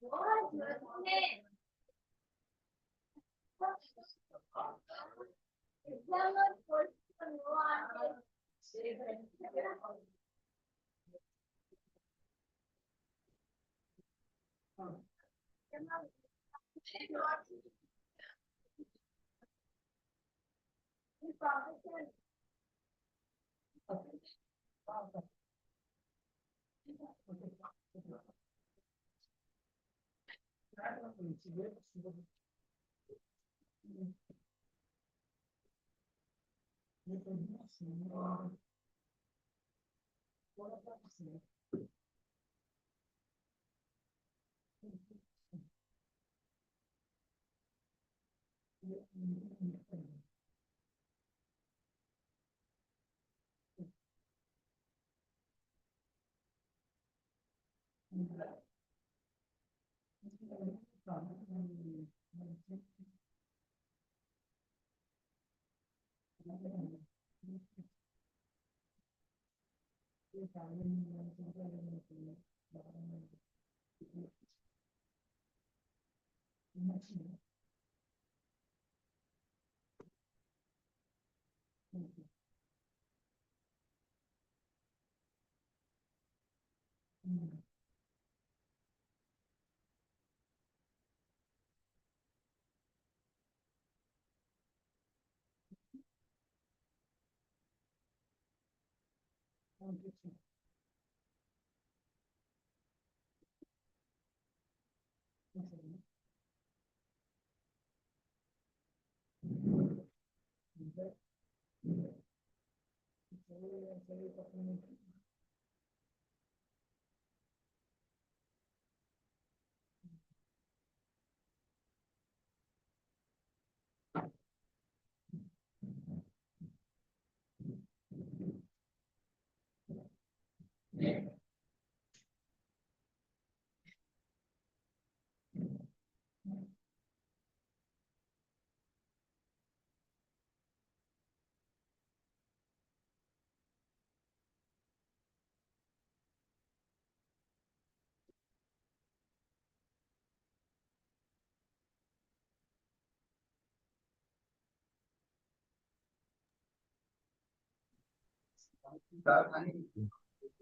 Halo.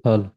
Halo.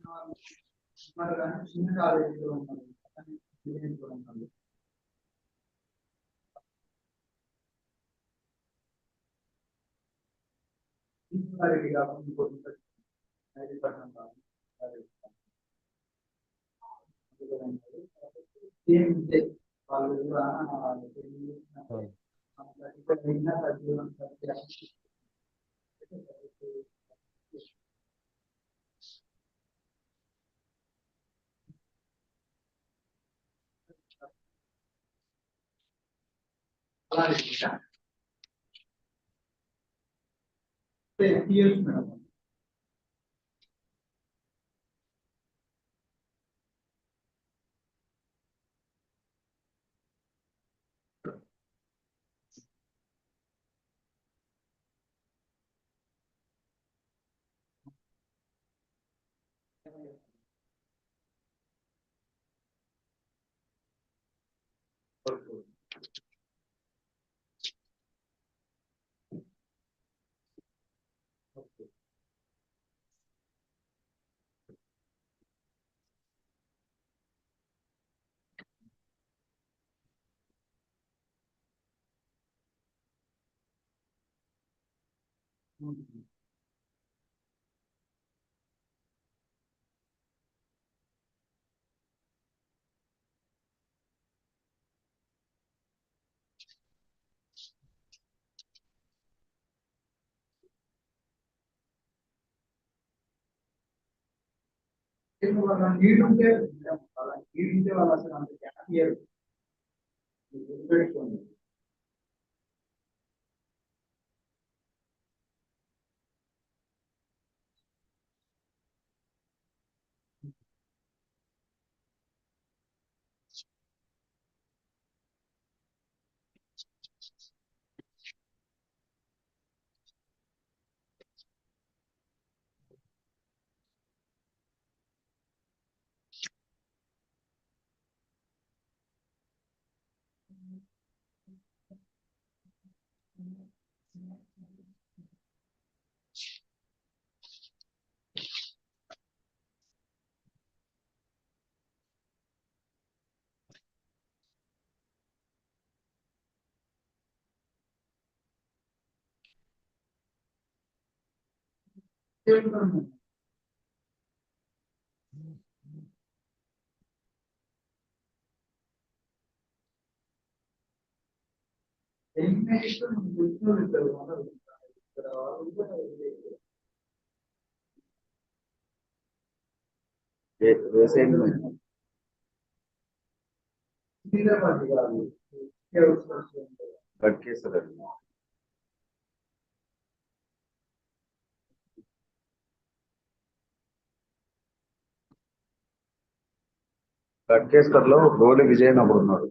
గట్కేస్కర్ లో గోలి విజయ్ అని ఒకడు ఉన్నాడు.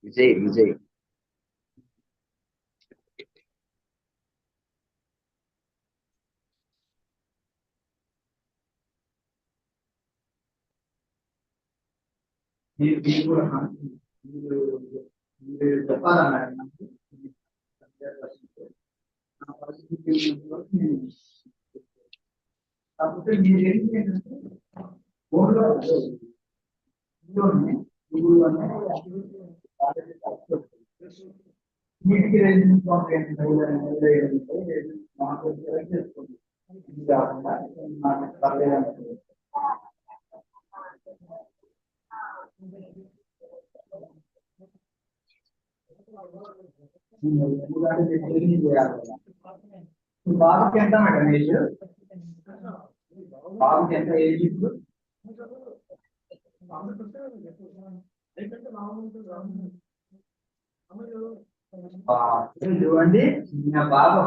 విజయ్ బాబుకి ఎంత మేడం ఏజ్? బాబుకి ఎంత ఏజ్ ఇప్పుడు? చూడండి నా బాబు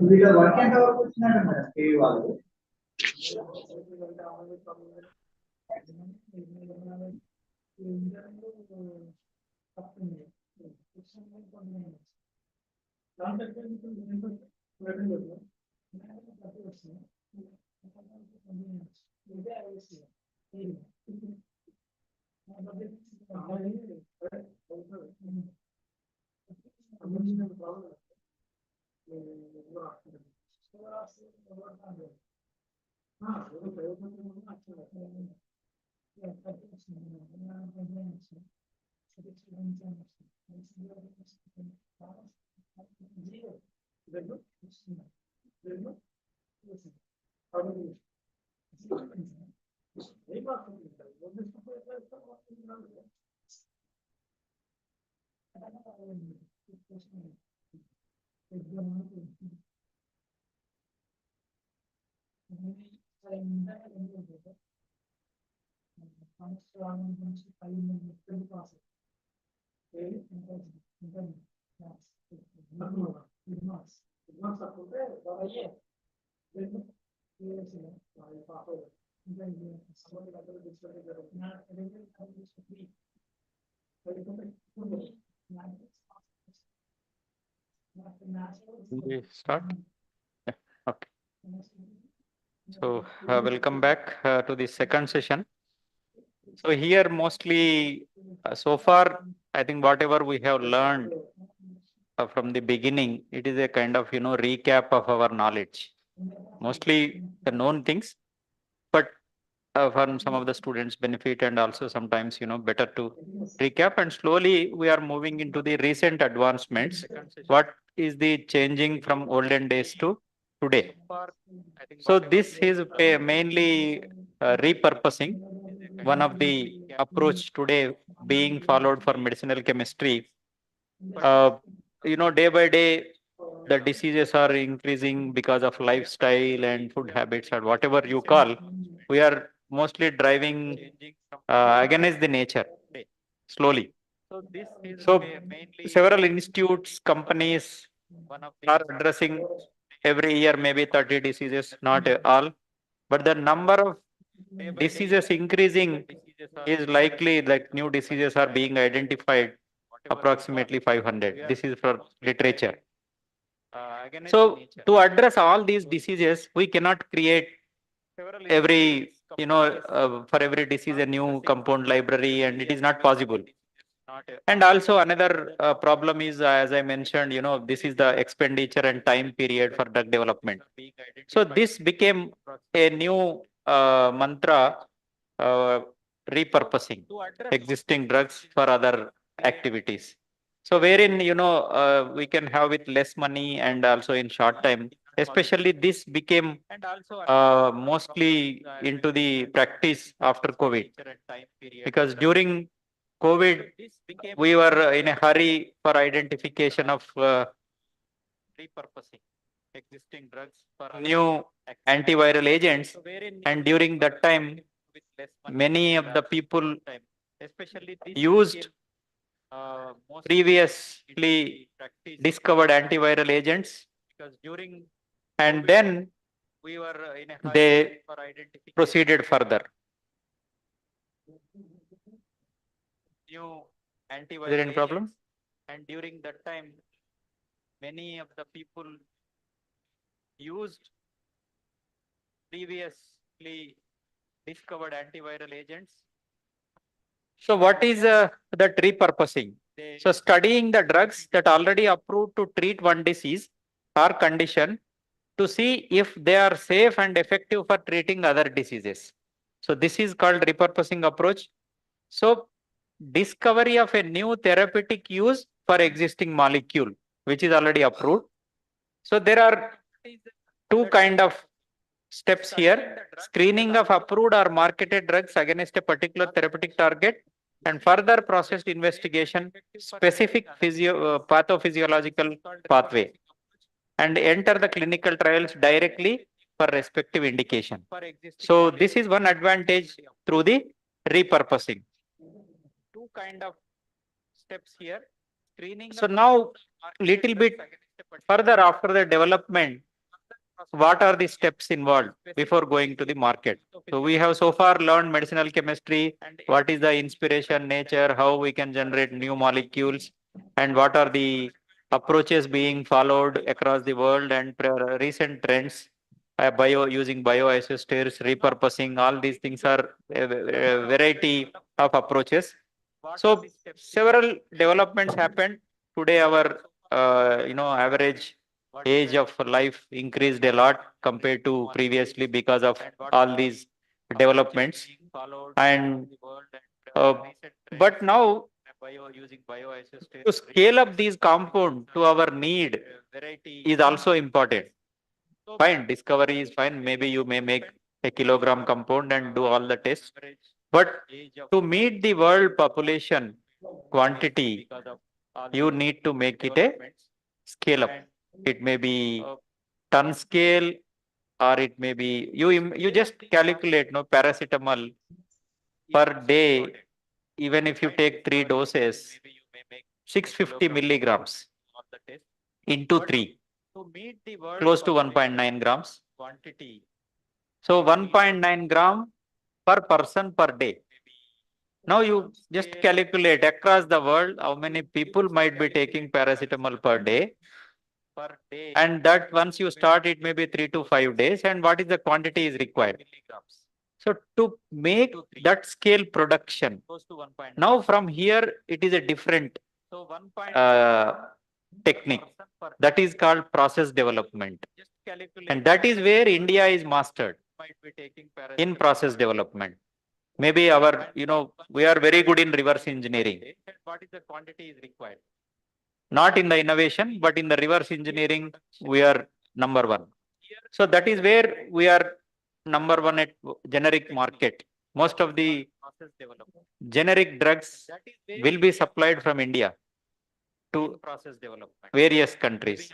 వీళ్ళ వర్క్ ఎంత వరకు వచ్చినట్టు మేడం టీవీ వాళ్ళు? We start? Yeah. Okay. So, welcome back to the second session. So here mostly, so far, I think whatever we have learned from the beginning, it is a kind of, recap of our knowledge. Mostly the known things, but for some of the students benefit, and also sometimes, better to recap, and slowly we are moving into the recent advancements. What is the changing from olden days to today? So this is mainly repurposing. One of the approach today being followed for medicinal chemistry. Uh, day by day, the diseases are increasing because of lifestyle and food habits, or whatever you call. We are mostly driving against the nature slowly. So several institutes, companies are addressing every year maybe 30 diseases, not all, but the number of diseases increasing is likely, like new diseases are being identified approximately 500. This is for literature. So to address all these diseases, we cannot create every, for every disease a new compound library, and it is not possible. And also another problem is, as I mentioned, this is the expenditure and time period for drug development. So this became a new mantra, uh, repurposing existing drugs for other activities. So wherein, we can have with less money and also in short time, especially this became mostly into the practice after COVID. Because during COVID, we were in a hurry for identification of repurposing existing drugs for new antiviral agents. And during that time, many of the people used previously discovered antiviral agents, and then they proceeded further. Is there any problem? And during that time, many of the people used previously discovered antiviral agents. So what is that repurposing? So studying the drugs that already approved to treat one disease or condition to see if they are safe and effective for treating other diseases. So this is called repurposing approach. So discovery of a new therapeutic use for existing molecule, which is already approved. So there are two kind of steps here: screening of approved or marketed drugs against a particular therapeutic target, and further processed investigation specific pathophysiological pathway, and enter the clinical trials directly for respective indication. So this is one advantage through the repurposing. Two kind of steps here. Screening. So now little bit further after the development, what are the steps involved before going to the market? So we have so far learned medicinal chemistry, what is the inspiration, nature, how we can generate new molecules, and what are the approaches being followed across the world, and recent trends, using bioisosteres, repurposing, all these things are a variety of approaches. So several developments happened. Today our average age of life increased a lot compared to previously because of all these developments. And but now to scale up these compound to our need is also important. Fine, discovery is fine. Maybe you may make a kilogram compound and do all the tests. But to meet the world population quantity, you need to make it a scale up. It may be ton scale, or it may be you just calculate no paracetamol per day. Even if you take 3 doses, 650 milligrams into 3, close to 1.9 grams. So 1.9 gram per person per day. Now you just calculate across the world how many people might be taking paracetamol per day. And that once you start, it may be 3 to 5 days. And what is the quantity is required? So to make that scale production, now from here, it is a different technique that is called process development. And that is where India is mastered in process development. Maybe we are very good in reverse engineering. What is the quantity is required? Not in the innovation, but in the reverse engineering, we are number one. So that is where we are number one at generic market. Most of the generic drugs will be supplied from India to various countries.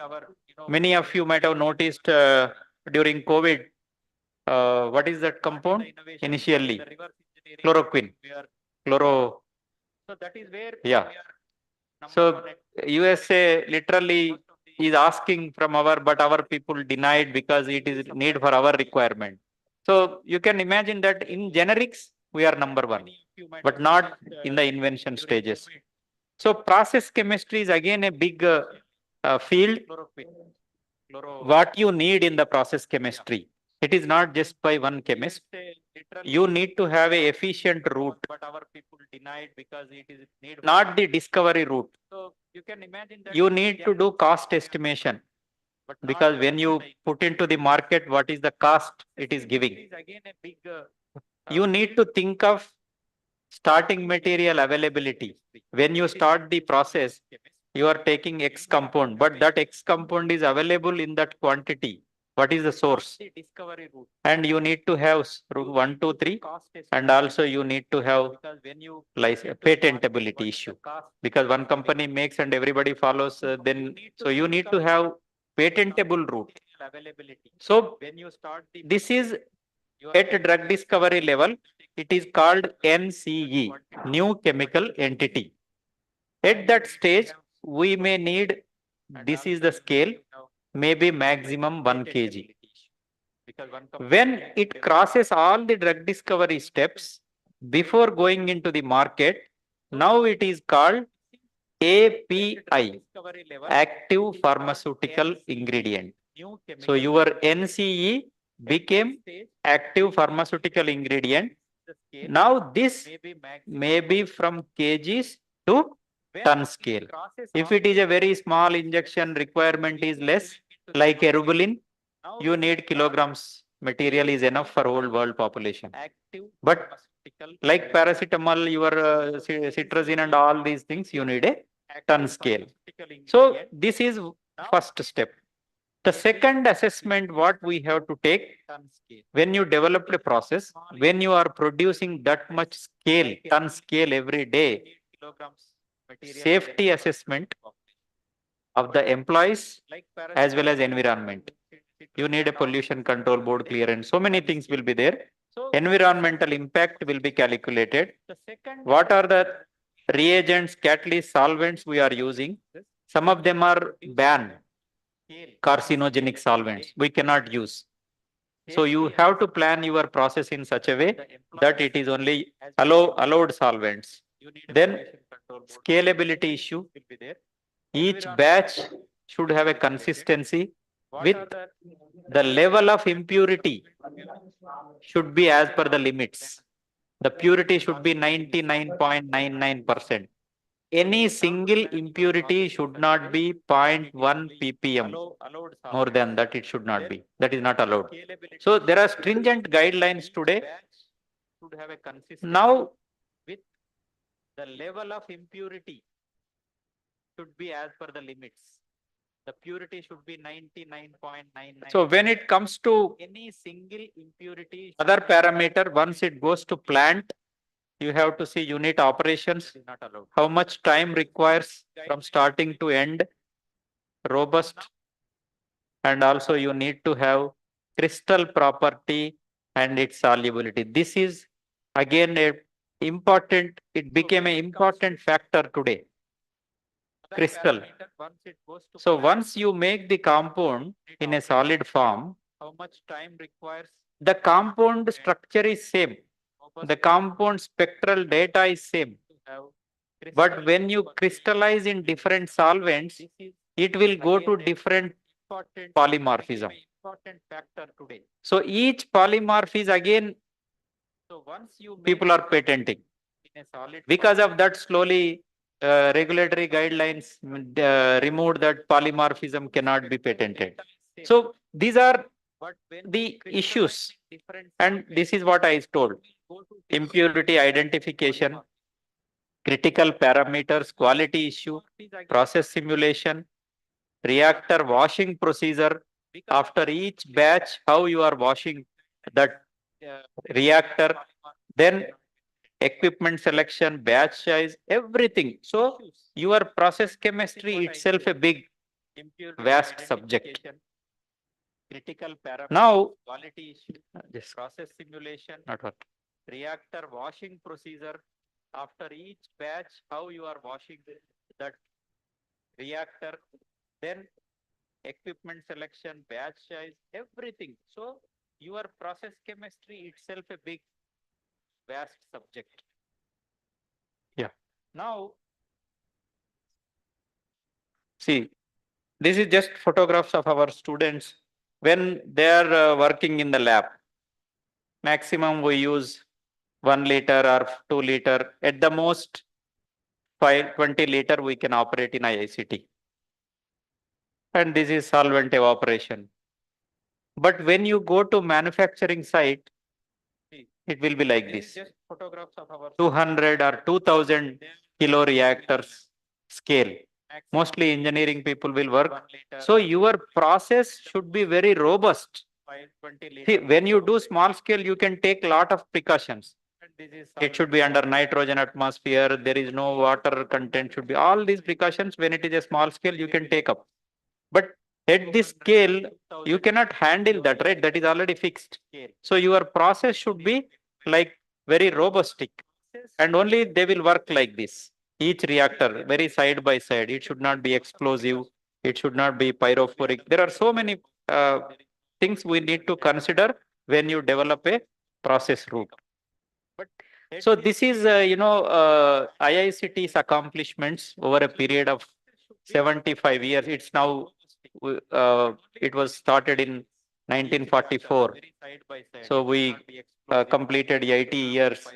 Many of you might have noticed during COVID, what is that compound initially? Chloroquine. Chloro. So that is where. Yeah. So USA literally is asking from but our people denied because it is need for our requirement. So you can imagine that in generics, we are number one, but not in the invention stages. So process chemistry is again a big field. What you need in the process chemistry, it is not just by one chemist. you need to have a efficient route. But our people denied because it is not the discovery route. So you can imagine that you need to do cost estimation. Because when you put into the market, what is the cost it is giving? You need to think of starting material availability. When you start the process, you are taking X compound, but that X compound is available in that quantity. What is the source? And you need to have route 1, 2, 3, and also you need to have like a patentability issue. Because one company makes and everybody follows, then so you need to have patentable route. So this is at drug discovery level, it is called NCE, new chemical entity. At that stage, we may need, this is the scale, maybe maximum 1 kg. When it crosses all the drug discovery steps before going into the market, now it is called API, active pharmaceutical ingredient. So your NCE became active pharmaceutical ingredient. Now this may be from kgs to ton scale. If it is a very small injection, requirement is less, like eribulin, you need kilograms. Material is enough for whole world population. But like paracetamol, your citrazine and all these things, you need a ton scale. So this is first step. The second assessment what we have to take when you develop a process, when you are producing that much scale, ton scale every day, safety assessment of the employees as well as environment. You need a pollution control board clearance. So many things will be there. Environmental impact will be calculated. What are the reagents, catalysts, solvents we are using? Some of them are banned, carcinogenic solvents. We cannot use. So you have to plan your process in such a way that it is only allowed solvents. Then scalability issue. Each batch should have a consistency with the level of impurity should be as per the limits. The purity should be 99.99%. Any single impurity should not be 0.1 ppm. More than that, it should not be. That is not allowed. So there are stringent guidelines today. Now, with the level of impurity should be as per the limits. The purity should be 99.99. So when it comes to any single impurity, other parameter, once it goes to plant, you have to see unit operations, how much time requires from starting to end, robust, and also you need to have crystal property and its solubility. This is again a important, it became an important factor today. Crystal. So once you make the compound in a solid form, how much time requires? The compound structure is same. The compound spectral data is same. But when you crystallize in different solvents, it will go to different polymorphism. So each polymorph is again, so once you people are patenting. Because of that, slowly regulatory guidelines removed that polymorphism cannot be patented. So these are the issues, and this is what I told. Impurity identification, critical parameters, quality issue, process simulation, reactor washing procedure. After each batch, how you are washing that reactor, then equipment selection, batch size, everything. So your process chemistry itself a big, vast subject. Critical parameters. Now, quality issue, process simulation, not what? Reactor washing procedure. After each batch, how you are washing that reactor, then equipment selection, batch size, everything. So your process chemistry itself a big, vast subject. Yeah. Now, see, this is just photographs of our students when they are working in the lab. maximum we use 1 liter or 2 liter. At the most, 20 liter we can operate in IICT. And this is solvent evaporation. But when you go to manufacturing site, it will be like this. 200 or 2000 kilo reactors scale. Mostly engineering people will work. So your process should be very robust. See, when you do small scale, you can take lot of precautions. It should be under nitrogen atmosphere. There is no water content should be all these precautions. When it is a small scale, you can take up. But at this scale, you cannot handle that, right? That is already fixed. So your process should be like very robustic, and only they will work like this. Each reactor very side by side. It should not be explosive. It should not be pyrophoric. There are so many things we need to consider when you develop a process route. So this is, IICT's accomplishments over a period of 75 years. It's now, it was started in 1944. So we completed 80 years,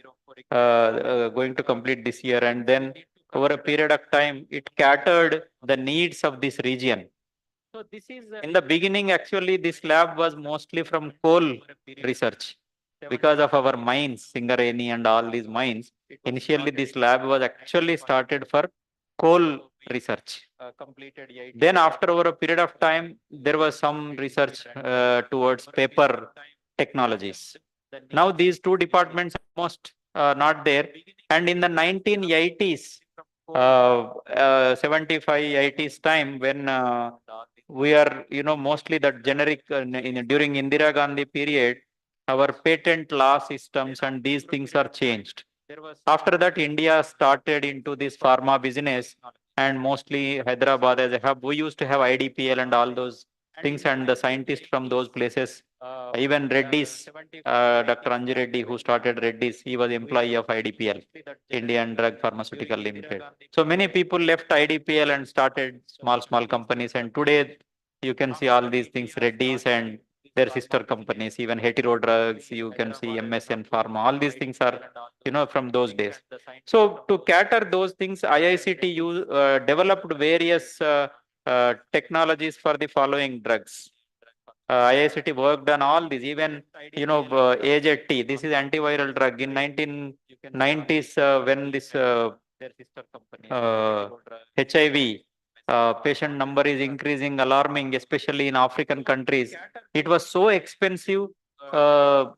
going to complete this year. And then over a period of time, it catered the needs of this region. In the beginning, actually, this lab was mostly from coal research because of our mines, Singareni and all these mines. Initially, this lab was actually started for coal research. Then after over a period of time, there was some research towards paper technologies. Now these two departments are almost not there. And in the 1980s, 75, 80s time, when we are, mostly that generic during Indira Gandhi period, our patent law systems and these things are changed. After that, India started into this pharma business, and mostly Hyderabad as a hub. We used to have IDPL and all those things, and the scientists from those places, even Reddy's, Dr. Anji Reddy, who started Reddy's, he was employee of IDPL, Indian Drug Pharmaceutical Limited. So many people left IDPL and started small companies, and today you can see all these things, Reddy's and their sister companies, even Hetero Drugs, you can see MSN Pharma, all these things are, from those days. So to cater those things, IICT developed various technologies for the following drugs. IICT worked on all these, even, AZT, this is antiviral drug. In 1990s, when this HIV patient number is increasing, alarming, especially in African countries. It was so expensive for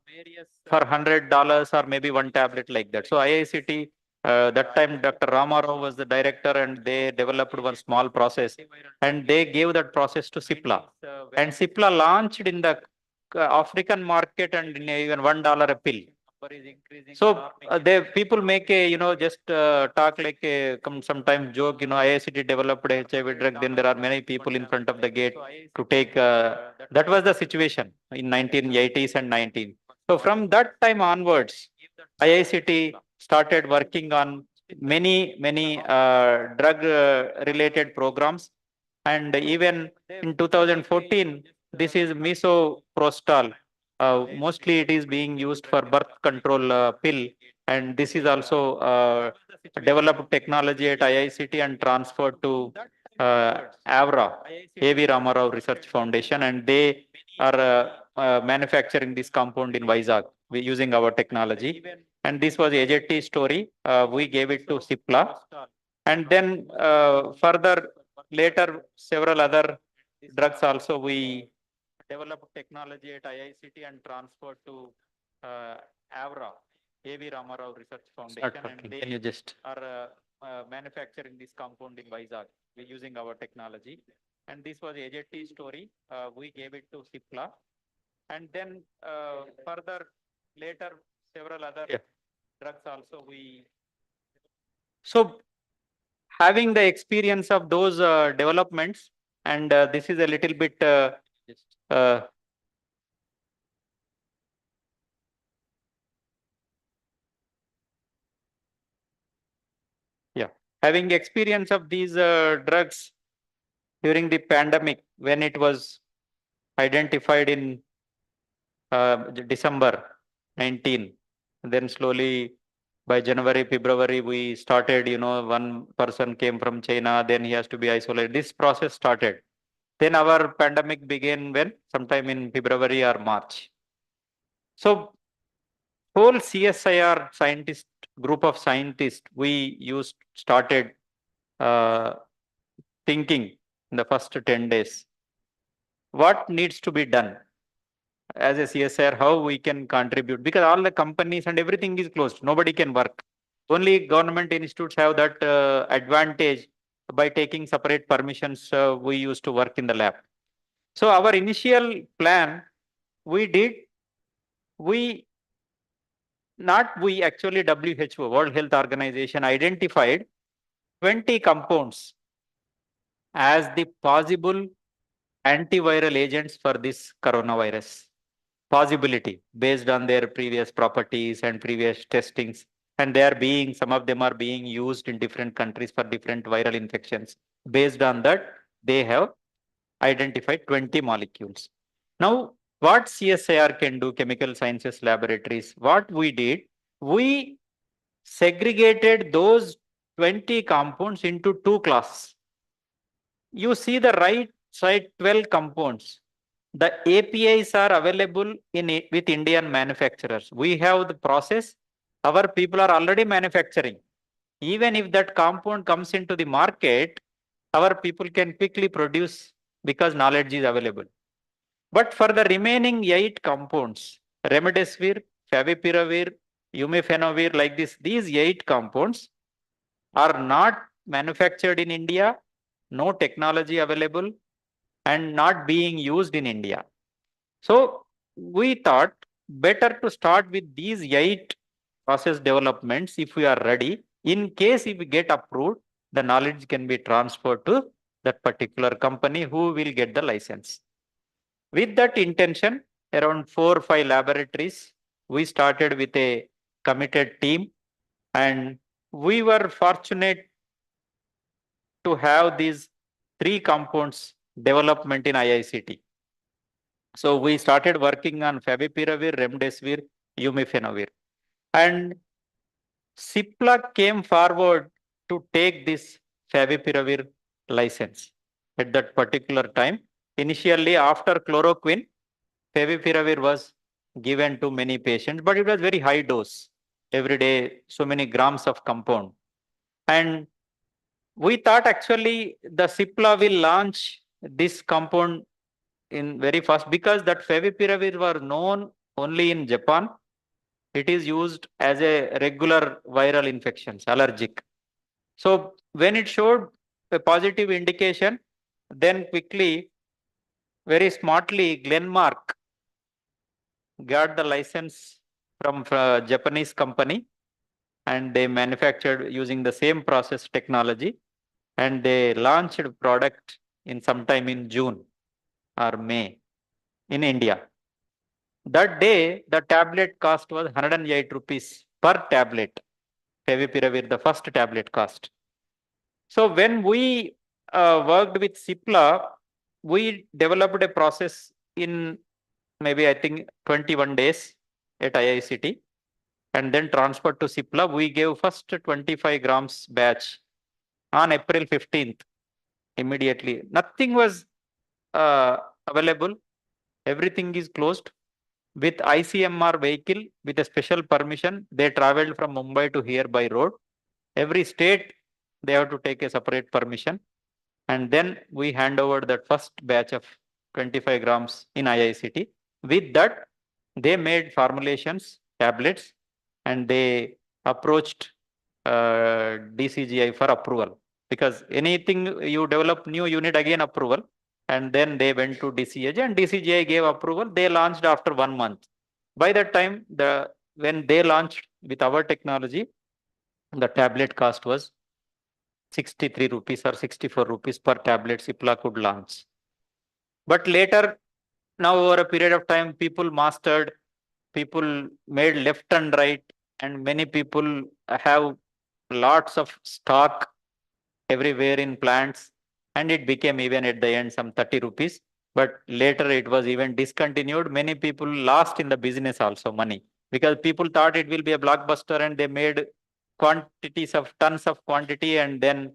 $100 or maybe one tablet like that. So IICT, that time Dr. Ramarao was the director, and they developed one small process, and they gave that process to Cipla. And Cipla launched in the African market and in even $1 a pill. So they people make a, just talk like a sometimes joke, IICT developed HIV drug, then there are many people in front of the gate to take. That was the situation in 1980s and 19. So from that time onwards, IICT started working on many drug related programs. And even in 2014, this is misoprostol. Mostly it is being used for birth control pill, and this is also developed technology at IICT and transferred to AVRA, AV Ramarao Research Foundation, and they are manufacturing this compound in Vizag using our technology. And this was AJT story. We gave it to Cipla, and then further later several other drugs also we developed technology at IICT and transferred to AVRA, AV Ramarao Research Foundation, and they are manufacturing this compound in Vizag using our technology. And this was AJT story. We gave it to Cipla, and then further later several other drugs also we. So having the experience of those developments, and this is a little bit having experience of these drugs during the pandemic, when it was identified in December 19. Then slowly by January, February, we started, one person came from China, then he has to be isolated. This process started. Then our pandemic began when? Sometime in February or March. So whole CSIR scientist group of scientists, we started thinking in the first 10 days. What needs to be done as a CSIR, how we can contribute, because all the companies and everything is closed. Nobody can work. Only government institutes have that advantage by taking separate permissions. We used to work in the lab. So our initial plan, we actually WHO, World Health Organization, identified 20 compounds as the possible antiviral agents for this coronavirus. Possibility based on their previous properties and previous testings. And some of them are being used in different countries for different viral infections. Based on that, they have identified 20 molecules. Now, what CSIR can do, Chemical Sciences Laboratories, what we did, we segregated those 20 compounds into two classes. You see the right side 12 compounds. The APIs are available with Indian manufacturers. We have the process. Our people are already manufacturing. Even if that compound comes into the market, our people can quickly produce because knowledge is available. But for the remaining 8 compounds, remdesivir, favipiravir, umifenavir, like this, these 8 compounds are not manufactured in India, no technology available, and not being used in India. So we thought better to start with these 8 process developments if we are ready. In case if we get approved, the knowledge can be transferred to that particular company who will get the license. With that intention, around 4 or 5 laboratories, we started with a committed team, and we were fortunate to have these 3 compounds development in IICT. So we started working on favipiravir, remdesivir, umifenavir. And Qlik came forward to take this favipiravir license at that particular time. Initially, after chloroquine, favipiravir was given to many patients, but it was very high dose. Every day, so many grams of compound. And we thought actually the Qlik will launch this compound in very fast, because that favipiravir were known only in Japan. It is used as a regular viral infections, allergic. So when it showed a positive indication, then quickly, very smartly, Glenmark got the license from a Japanese company, and they manufactured using the same process technology, and they launched product in sometime in June or May in India. That day, the tablet cost was 108 rupees per tablet. Favipiravir, the first tablet cost. So when we worked with Qlik, we developed a process in maybe I think 21 days at IICT, and then transferred to Qlik. We gave first 25 grams batch on April 15th immediately. Nothing was available. Everything is closed. With ICMR vehicle, with a special permission, they traveled from Mumbai to here by road. Every state, they have to take a separate permission. And then we hand over that first batch of 25 grams in IICT. With that, they made formulations, tablets, and they approached DCGI for approval. Because anything you develop new, you need again approval. And then they went to DCGI, and DCGI gave approval. They launched after 1 month. By that time, when they launched with our technology, the tablet cost was 63 rupees or 64 rupees per tablet Qlik could launch. But later, now over a period of time, people mastered, people made left and right, and many people have lots of stock everywhere in plants, and it became even at the end some 30 rupees. But later it was even discontinued. Many people lost in the business also money. because people thought it will be a blockbuster and they made quantities of tons of quantity, and then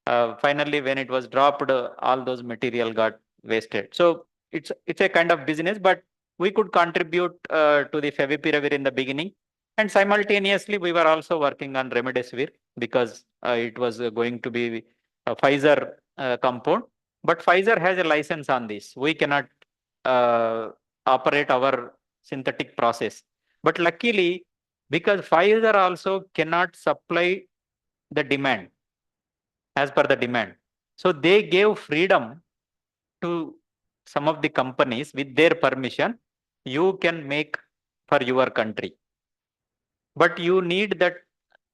finally when it was dropped, all those material got wasted. So it's a kind of business, but we could contribute to the favipiravir in the beginning, and simultaneously we were also working on remdesivir because it was going to be a Pfizer compound, but Pfizer has a license on this. We cannot uh, operate our synthetic process. But luckily, because Pfizer also cannot supply the demand as per the demand, so they gave freedom to some of the companies with their permission. You can make for your country, but you need that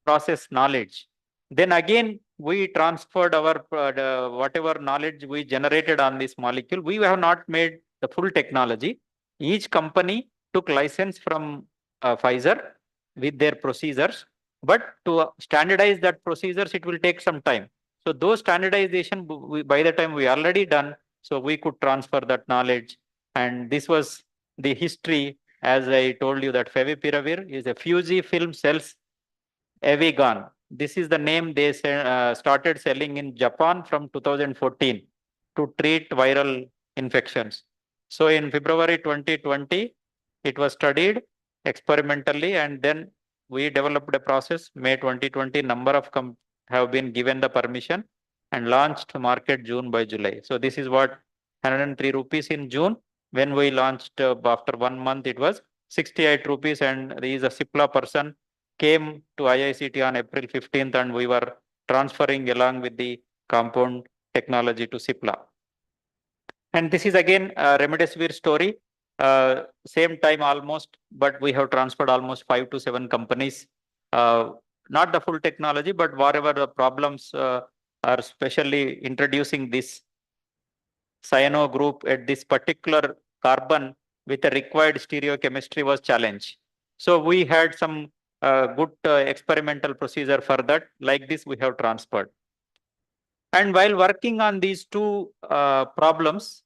process knowledge. Then again, we transferred our whatever knowledge we generated on this molecule. We have not made the full technology. Each company took license from Pfizer with their procedures, but to standardize that procedures, it will take some time. So those standardization, by the time we already done, so we could transfer that knowledge. And this was the history. As I told you, that favipiravir is a Fujifilm cells Avigan. This is the name they started selling in Japan from 2014 to treat viral infections. So in February 2020, it was studied experimentally, and then we developed a process. May 2020, number of have been given the permission and launched to market June by July. So this is what 103 rupees in June. When we launched after 1 month, it was 68 rupees, and there is a Cipla person came to IICT on April 15th, and we were transferring along with the compound technology to Cipla. And this is again a remdesivir story. Same time almost, but we have transferred almost 5 to 7 companies. Not the full technology, but whatever the problems are specially introducing this cyano group at this particular carbon with a required stereochemistry was challenged. So we had some good experimental procedure for that. Like this, we have transferred. And while working on these two problems,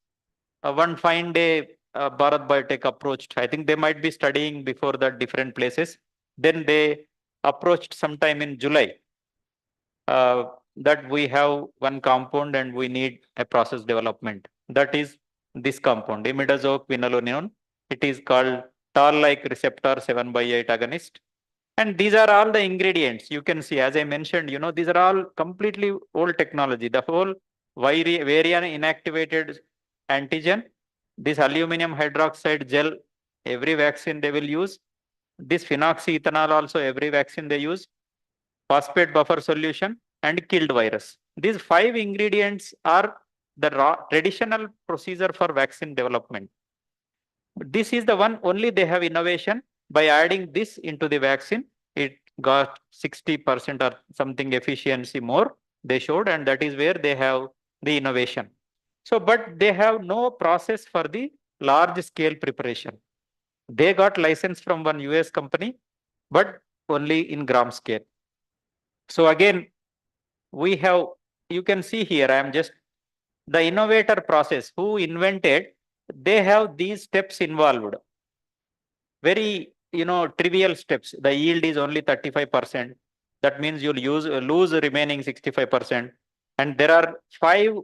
one fine day, Bharat Biotech approached. I think they might be studying before that different places. Then they approached sometime in July that we have one compound and we need a process development. That is this compound, imidazoquinoline. It is called toll-like receptor 7 by 8 agonist. And these are all the ingredients. You can see, as I mentioned, these are all completely old technology. The whole variant inactivated antigen, this aluminum hydroxide gel, every vaccine they will use. This phenoxyethanol also, every vaccine they use. Phosphate buffer solution and killed virus. These 5 ingredients are the traditional procedure for vaccine development. This is the one only they have innovation. By adding this into the vaccine, it got 60% or something efficiency more they showed, and that is where they have the innovation. So, but they have no process for the large scale preparation. They got license from one US company, but only in gram scale. So again, we have, you can see here, I am just the innovator process who invented, they have these steps involved. Very, trivial steps. The yield is only 35%. That means you'll lose the remaining 65%. And there are 5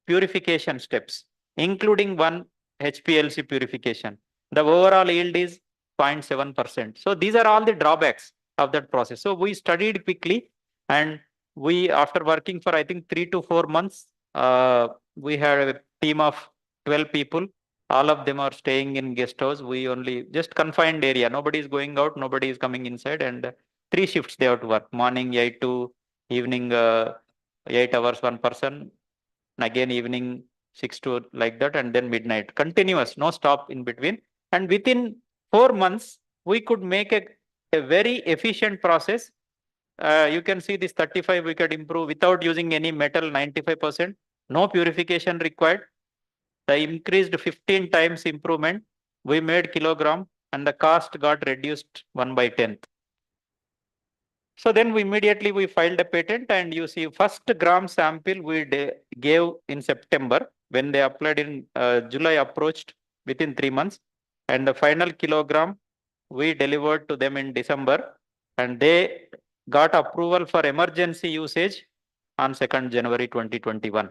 purification steps, including one HPLC purification. The overall yield is 0.7%. So these are all the drawbacks of that process. So we studied quickly, and we, after working for I think 3 to 4 months, we had a team of 12 people. All of them are staying in guest house. We only just confined area. Nobody is going out. Nobody is coming inside. And 3 shifts they have to work. Morning 8 to evening 8 hours one person. And again evening 6 to like that. And then midnight. Continuous. No stop in between. And within 4 months, we could make a very efficient process. You can see this 35 we could improve without using any metal, 95%. No purification required. The increased 15 times improvement, we made kilogram, and the cost got reduced 1 by 10th. So then immediately we filed a patent, and you see first gram sample we gave in September. When they applied in July, approached within 3 months, and the final kilogram we delivered to them in December, and they got approval for emergency usage on 2nd January 2021.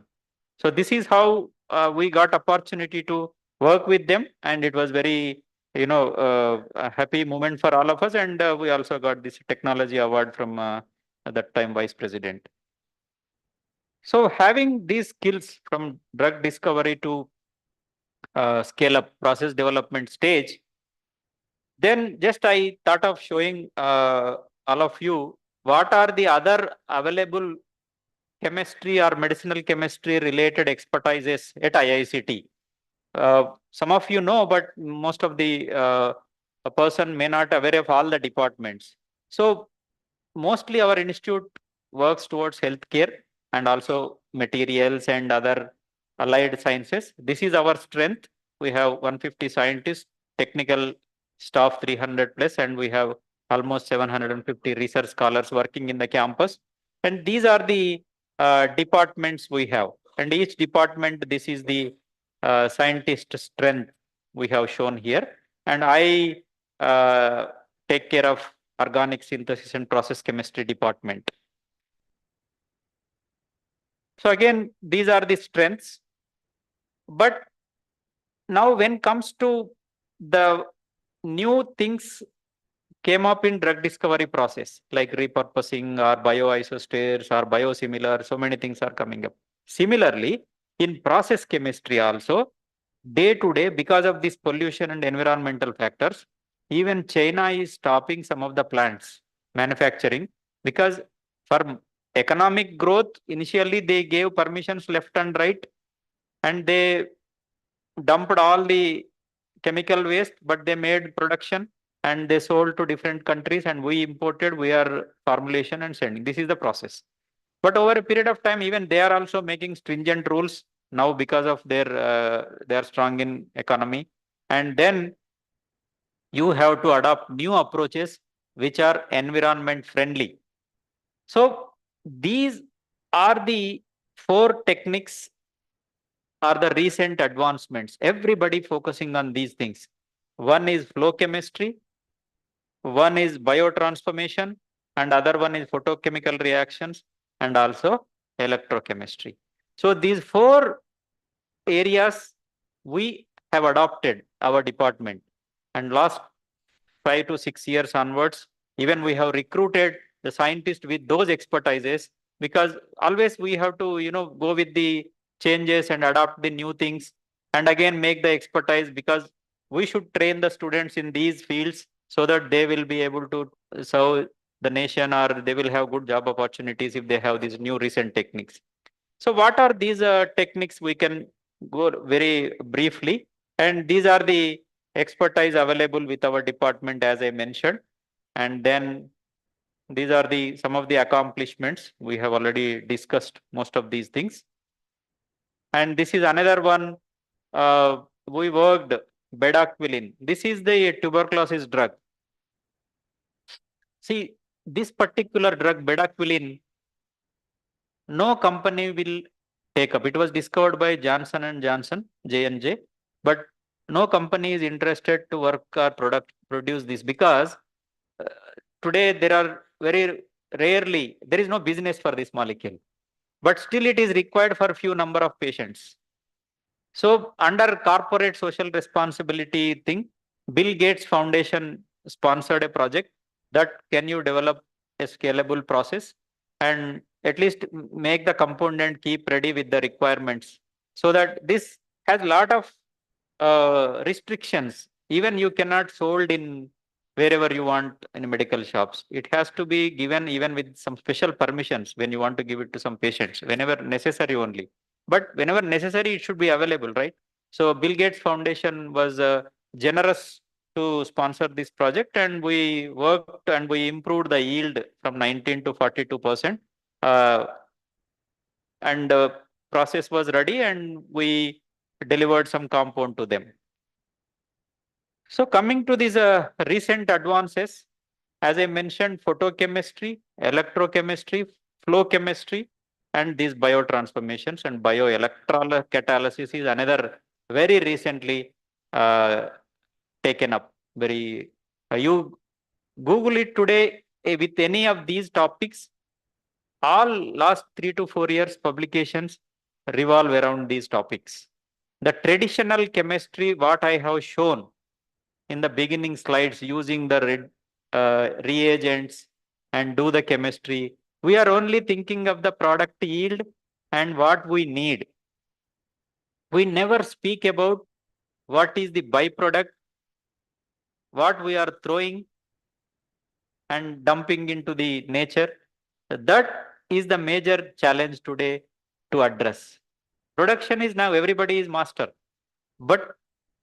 So this is how we got opportunity to work with them, and it was very a happy moment for all of us, and we also got this technology award from at that time Vice President. So having these skills from drug discovery to scale up process development stage, then just I thought of showing all of you what are the other available chemistry or medicinal chemistry related expertises at IICT. Some of you know, but most of the a person may not aware of all the departments. So mostly our institute works towards healthcare and also materials and other allied sciences. This is our strength. We have 150 scientists, technical staff 300 plus, and we have almost 750 research scholars working in the campus. And these are the departments we have. And each department, this is the scientist strength we have shown here. And I take care of organic synthesis and process chemistry department. So again, these are the strengths. But now when comes to the new things came up in drug discovery process, like repurposing or bioisosteres or biosimilar, so many things are coming up. Similarly, in process chemistry also, day to day, because of this pollution and environmental factors, even China is stopping some of the plants manufacturing because for economic growth, initially they gave permissions left and right, and they dumped all the chemical waste, but they made production and they sold to different countries, and we imported, we are formulation and sending. This is the process. But over a period of time, even they are also making stringent rules now because of their they are strong in economy. And then you have to adopt new approaches which are environment friendly. So these are the four techniques are the recent advancements. Everybody focusing on these things. One is flow chemistry, one is biotransformation, and other one is photochemical reactions, and also electrochemistry. So these four areas we have adopted our department, and last 5 to 6 years onwards, even we have recruited the scientists with those expertises, because always we have to go with the changes and adopt the new things and again make the expertise, because we should train the students in these fields so that they will be able to serve the nation, or they will have good job opportunities if they have these new recent techniques. So what are these techniques? We can go very briefly, and these are the expertise available with our department, as I mentioned. And then these are the some of the accomplishments. We have already discussed most of these things. And this is another one. We worked bedaquiline. This is the tuberculosis drug. See, this particular drug, bedaquiline, no company will take up. It was discovered by Johnson and Johnson, J&J, but no company is interested to work or produce this, because uh, today there are very rarely, there is no business for this molecule, but still it is required for few number of patients. So under corporate social responsibility thing, Bill Gates Foundation sponsored a project that can you develop a scalable process and at least make the component keep ready with the requirements, so that this has lot of restrictions. Even you cannot sold in wherever you want in medical shops. It has to be given even with some special permissions when you want to give it to some patients, whenever necessary only. But whenever necessary, it should be available, right? So Bill Gates Foundation was generous to sponsor this project, and we worked and we improved the yield from 19 to 42%. And process was ready, and we delivered some compound to them. So coming to these recent advances, as I mentioned, photochemistry, electrochemistry, flow chemistry, and these biotransformations and bioelectrocatalysis is another very recently taken up very You Google it today with any of these topics. All last 3 to 4 years publications revolve around these topics. The traditional chemistry, what I have shown in the beginning slides, using the reagents and do the chemistry, we are only thinking of the product yield and what we need. We never speak about what is the byproduct, what we are throwing and dumping into the nature. That is the major challenge today to address. Production is now everybody is master, but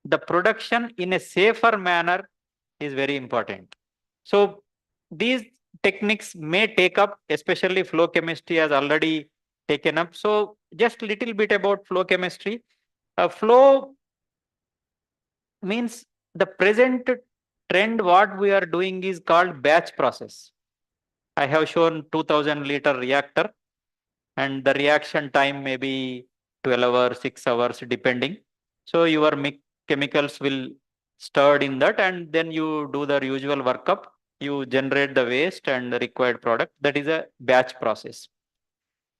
the production in a safer manner is very important. So these techniques may take up, especially flow chemistry has already taken up. So just little bit about flow chemistry. Flow means the present trend what we are doing is called batch process. I have shown 2000-liter reactor and the reaction time may be 12 hours, 6 hours depending. So your chemicals will stirred in that and then you do the usual workup. You generate the waste and the required product. That is a batch process.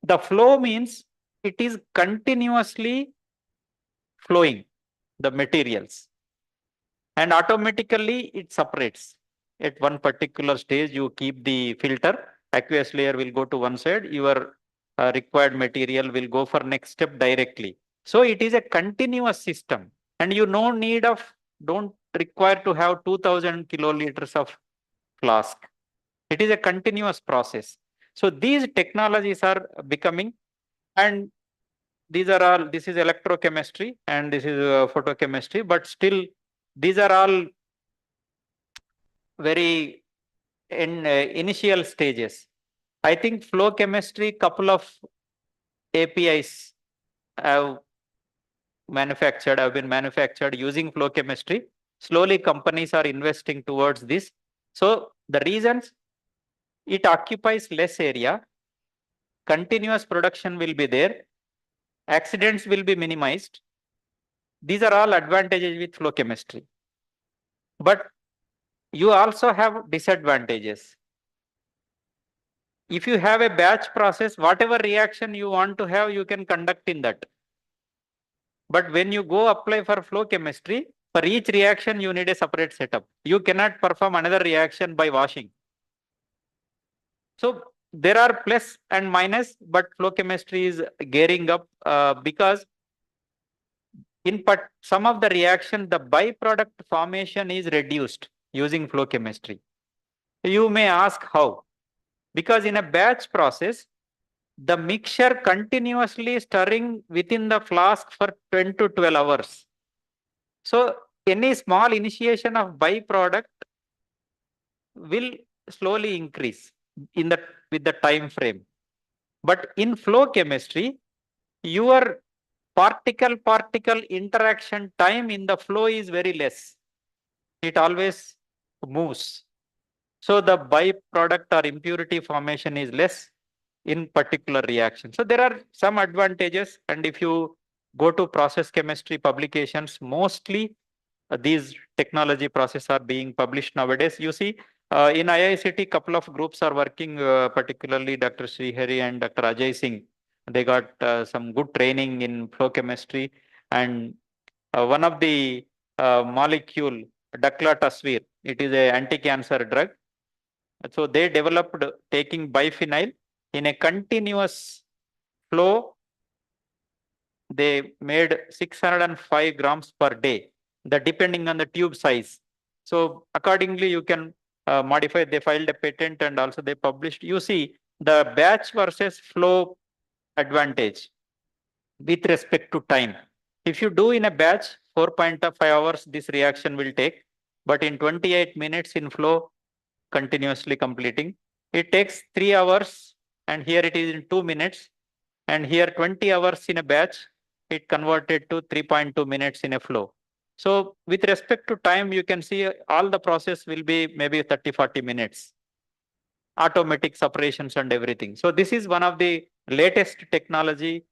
The flow means it is continuously flowing the materials and automatically it separates. At one particular stage, you keep the filter, aqueous layer will go to one side, your required material will go for next step directly. So it is a continuous system and you no need of, don't require to have 2000 kiloliters of flask. It is a continuous process. So these technologies are becoming, and these are all, this is electrochemistry and this is photochemistry, but still these are all very in initial stages. I think flow chemistry, couple of APIs have been manufactured using flow chemistry. Slowly companies are investing towards this. So the reasons, it occupies less area, continuous production will be there, accidents will be minimized. These are all advantages with flow chemistry. But you also have disadvantages. If you have a batch process, whatever reaction you want to have, you can conduct in that. But when you go apply for flow chemistry, for each reaction, you need a separate setup. You cannot perform another reaction by washing. So there are plus and minus, but flow chemistry is gearing up because in some of the reaction, the byproduct formation is reduced using flow chemistry. You may ask how? Because in a batch process, the mixture continuously stirring within the flask for 10 to 12 hours. So any small initiation of byproduct will slowly increase in the with the time frame. But in flow chemistry, your particle interaction time in the flow is very less. It always moves. So the byproduct or impurity formation is less in particular reaction. So there are some advantages, and if you go to process chemistry publications, mostly these technology process are being published nowadays. You see, in IICT, couple of groups are working, particularly Dr. Srihari and Dr. Ajay Singh. They got some good training in flow chemistry, and one of the molecule, Daclatasvir, it is a anti-cancer drug. So they developed taking biphenyl in a continuous flow. They made 605 grams per day, depending on the tube size. So accordingly, you can modify. They filed a patent and also they published. You see the batch versus flow advantage with respect to time. If you do in a batch, 4.5 hours, this reaction will take, but in 28 minutes in flow, continuously completing, it takes 3 hours, and here it is in 2 minutes, and here 20 hours in a batch, it converted to 3.2 minutes in a flow. So with respect to time, you can see all the process will be maybe 30-40 minutes, automatic separations and everything. So this is one of the latest technology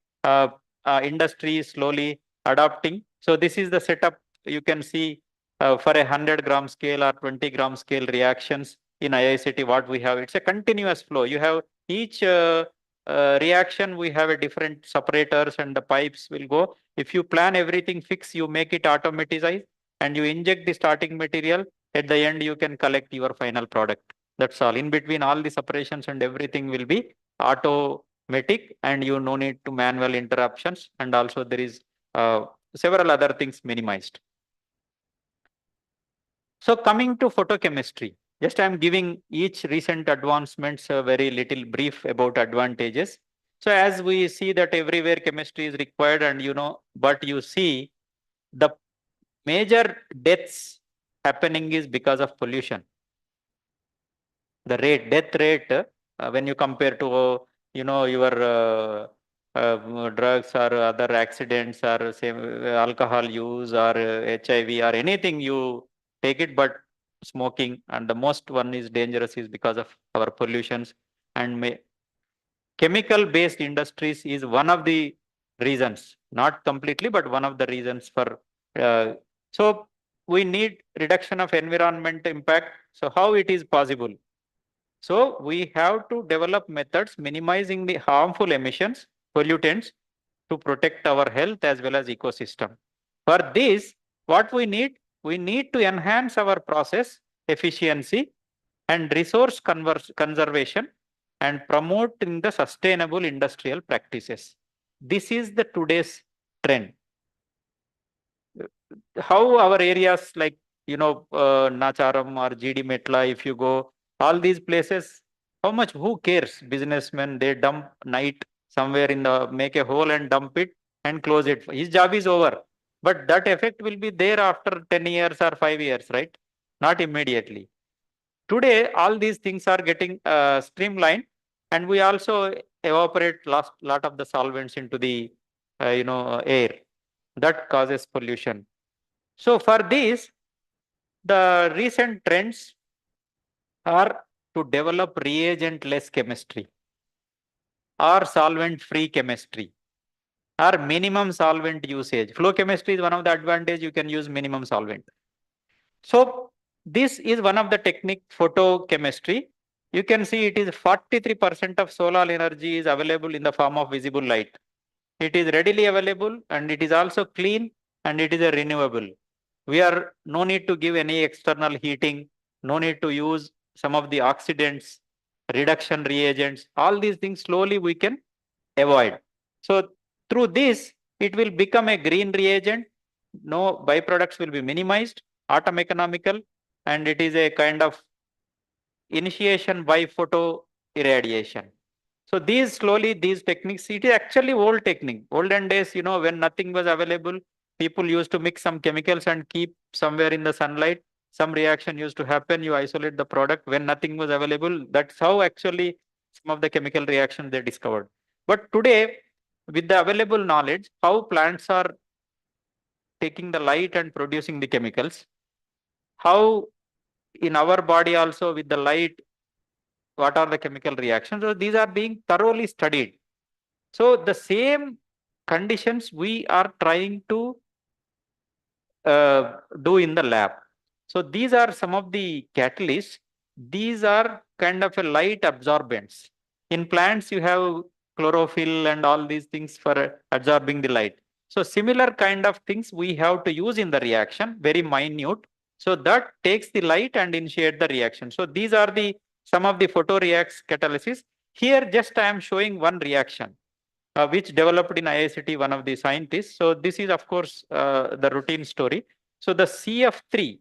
industry is slowly adopting. So this is the setup. You can see for a 100-gram scale or 20-gram scale reactions in IICT, what we have, it's a continuous flow. You have each reaction, we have a different separators and the pipes will go. If you plan everything fix, you make it automatized and you inject the starting material. At the end, you can collect your final product. That's all. In between, all the separations and everything will be automatic, and you no need to manual interruptions. And also there is several other things minimized. So coming to photochemistry, just I am giving each recent advancements a very little brief about advantages. So as we see that everywhere chemistry is required, and but you see the major deaths happening is because of pollution. The death rate, when you compare to your drugs or other accidents or same alcohol use or HIV or anything you take it, but smoking, and the most one is dangerous is because of our pollutions, and chemical based industries is one of the reasons, not completely, but one of the reasons for so we need reduction of environment impact. So how it is possible? So we have to develop methods minimizing the harmful emissions, pollutants, to protect our health as well as ecosystem. For this, what we need? We need to enhance our process efficiency and resource conservation and promoting the sustainable industrial practices. This is the today's trend. How our areas like Nacharam or GD Metla, if you go, all these places, how much, who cares? Businessmen, they dump night somewhere in the, make a hole and dump it and close it. His job is over. But that effect will be there after 10 years or 5 years, right? Not immediately. Today, all these things are getting streamlined, and we also evaporate lot of the solvents into the air. That causes pollution. So for this, the recent trends are to develop reagent-less chemistry or solvent-free chemistry or minimum solvent usage. Flow chemistry is one of the advantage, you can use minimum solvent. So this is one of the technique, photochemistry. You can see it is 43% of solar energy is available in the form of visible light. It is readily available and it is also clean and it is a renewable. We are no need to give any external heating, no need to use some of the oxidants, reduction reagents, all these things slowly we can avoid. So through this, it will become a green reagent, no byproducts will be minimized, atom economical, and it is a kind of initiation by photo irradiation. So these techniques, it is actually old technique. Olden days, when nothing was available, people used to mix some chemicals and keep somewhere in the sunlight. Some reaction used to happen. You isolate the product when nothing was available. That's how actually some of the chemical reactions they discovered. But today, with the available knowledge, how plants are taking the light and producing the chemicals, how in our body also with the light, what are the chemical reactions? So these are being thoroughly studied. So the same conditions we are trying to do in the lab. So these are some of the catalysts. These are kind of a light absorbents. In plants, you have chlorophyll and all these things for absorbing the light. So similar kind of things we have to use in the reaction, very minute. So that takes the light and initiate the reaction. So these are the some of the photoreacts catalysis. Here just I am showing one reaction. Which developed in IICT, one of the scientists. So this is, of course, the routine story. So the CF3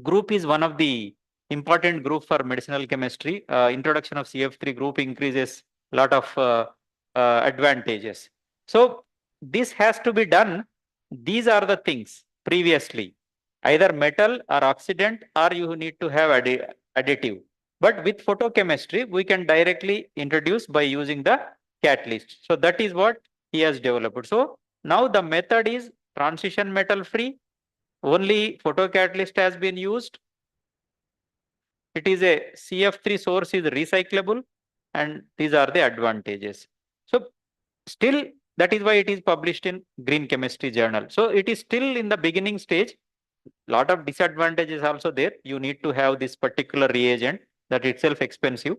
group is one of the important group for medicinal chemistry. Introduction of CF3 group increases a lot of advantages. So this has to be done. These are the things previously, either metal or oxidant, or you need to have additive. But with photochemistry, we can directly introduce by using the catalyst. So that is what he has developed. So now the method is transition metal free. Only photocatalyst has been used. It is a CF3 source is recyclable, and these are the advantages. So still, that is why it is published in Green Chemistry Journal. So it is still in the beginning stage. lot of disadvantages also there. You need to have this particular reagent that itself expensive,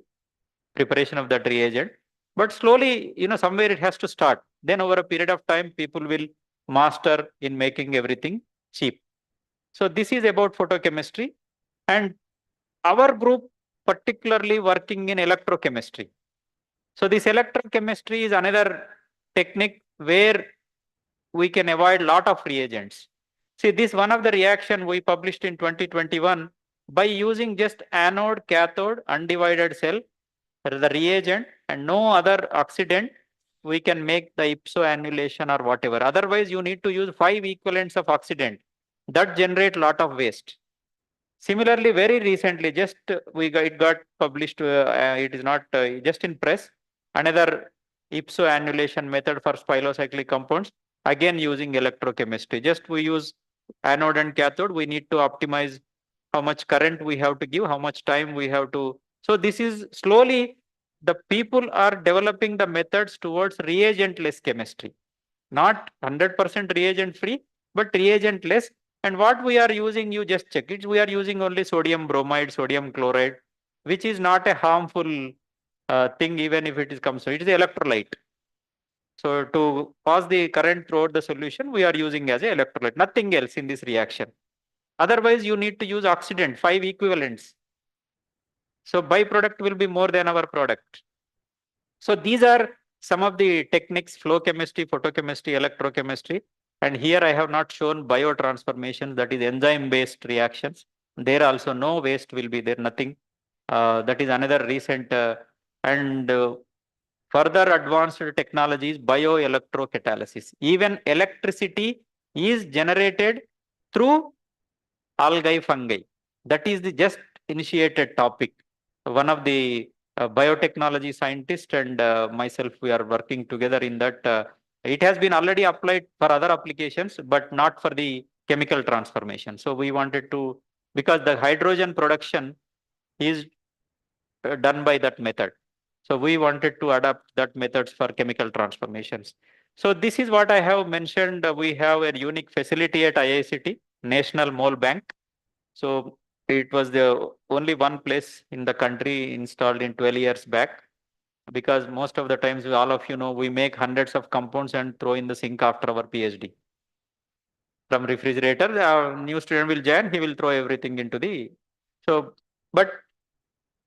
preparation of that reagent. But slowly, somewhere it has to start. Then over a period of time, people will master in making everything cheap. So this is about photochemistry, and our group particularly working in electrochemistry. So this electrochemistry is another technique where we can avoid lot of reagents. See, this one of the reaction we published in 2021 by using just anode, cathode, undivided cell, the reagent and no other oxidant, we can make the ipso annulation or whatever. Otherwise, you need to use 5 equivalents of oxidant that generate lot of waste. Similarly, very recently, just it got published. It is not just in press. Another ipso annulation method for spilocyclic compounds, again using electrochemistry. Just we use anode and cathode. We need to optimize how much current we have to give, how much time we have to. So this is slowly the people are developing the methods towards reagent-less chemistry, not 100% reagent free, but reagent less. And what we are using, you just check it. We are using only sodium bromide, sodium chloride, which is not a harmful thing, even if it is comes. It is electrolyte. So to pass the current throughout the solution, we are using as a electrolyte, nothing else in this reaction. Otherwise, you need to use oxidant, 5 equivalents. So byproduct will be more than our product. So these are some of the techniques: flow chemistry, photochemistry, electrochemistry. And here I have not shown biotransformation, that is enzyme-based reactions. There also no waste will be there, nothing. That is another recent and further advanced technologies, bioelectrocatalysis. Even electricity is generated through algae fungi. That is the just initiated topic. One of the biotechnology scientist and myself, we are working together in that. It has been already applied for other applications, but not for the chemical transformation. So we wanted to, because the hydrogen production is done by that method. So we wanted to adapt that methods for chemical transformations. So this is what I have mentioned. We have a unique facility at IICT, National Mole Bank. So it was the only one place in the country installed in 12 years back, because most of the times, all of you know, we make hundreds of compounds and throw in the sink after our PhD. From refrigerator, a new student will join, he will throw everything into the. So, but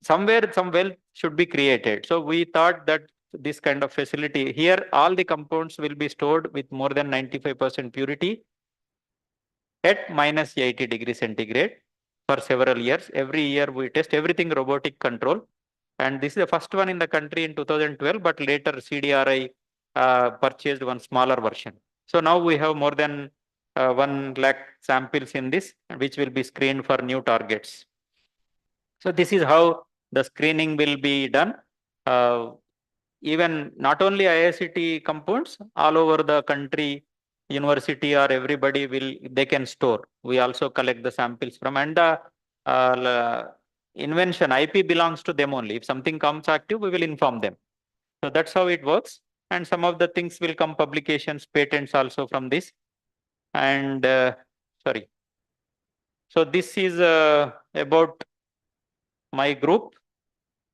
somewhere some wealth should be created. So we thought that this kind of facility here, all the compounds will be stored with more than 95% purity at minus 80 degrees centigrade for several years. Every year we test everything robotic control. And this is the first one in the country in 2012, but later CDRI purchased one smaller version. So now we have more than 1 lakh samples in this, which will be screened for new targets. So this is how the screening will be done. Even not only IICT compounds, all over the country, university or everybody they can store. We also collect the samples from, and the invention IP belongs to them only. If something comes active, we will inform them. So that's how it works. And some of the things will come publications, patents also from this. And sorry. So this is about my group.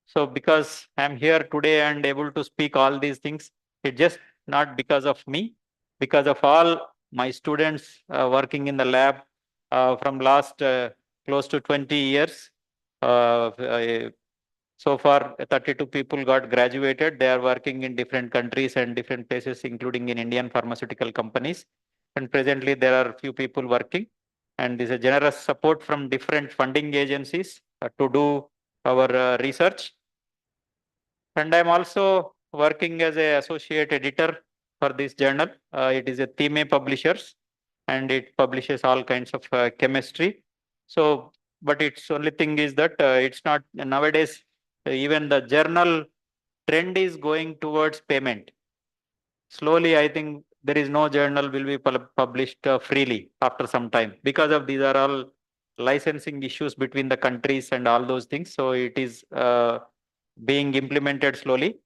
So because I'm here today and able to speak all these things, it's just not because of me, because of all my students working in the lab from last close to 20 years. So far, 32 people got graduated. They are working in different countries and different places, including in Indian pharmaceutical companies. And presently, there are few people working. And there's a generous support from different funding agencies to do our research. And I'm also working as an associate editor for this journal. It is a Theme Publishers, and it publishes all kinds of chemistry. So, but its only thing is that it's not nowadays. Even the journal trend is going towards payment. Slowly, I think there is no journal will be published freely after some time, because of these are all licensing issues between the countries and all those things. So it is being implemented slowly.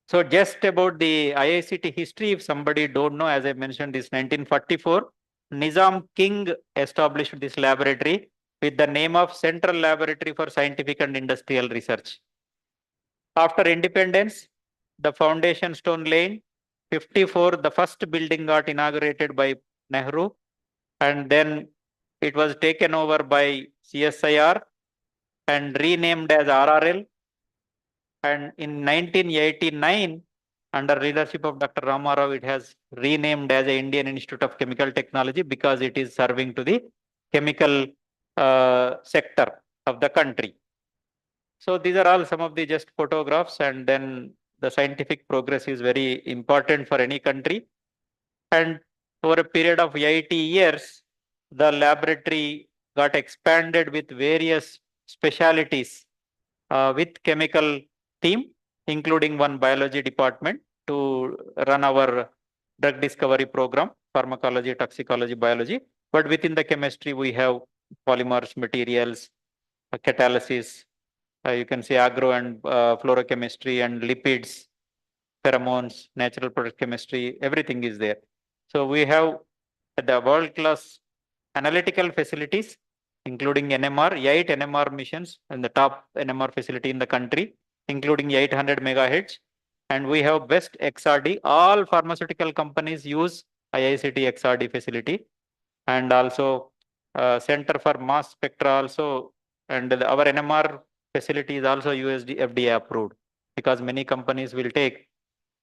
So just about the IICT history, if somebody don't know, as I mentioned, this 1944, Nizam King established this laboratory with the name of Central Laboratory for Scientific and Industrial Research. After independence, the foundation stone laid. 54, the first building got inaugurated by Nehru, and then it was taken over by CSIR and renamed as RRL. And in 1989, under leadership of Dr. Ramarao, it has renamed as the Indian Institute of Chemical Technology because it is serving to the chemical sector of the country. So these are all some of the just photographs, and then the scientific progress is very important for any country. And over a period of 80 years, the laboratory got expanded with various specialities with chemical team, including one biology department to run our drug discovery program, pharmacology, toxicology, biology. But within the chemistry, we have polymers, materials, catalysis, you can say agro and fluorochemistry and lipids, pheromones, natural product chemistry, everything is there. So we have the world-class analytical facilities, including NMR, 8 NMR missions and the top NMR facility in the country, including 800 megahertz. And we have best XRD. All pharmaceutical companies use IICT XRD facility, and also Center for Mass Spectra also, and our NMR facility is also USD FDA approved, because many companies will take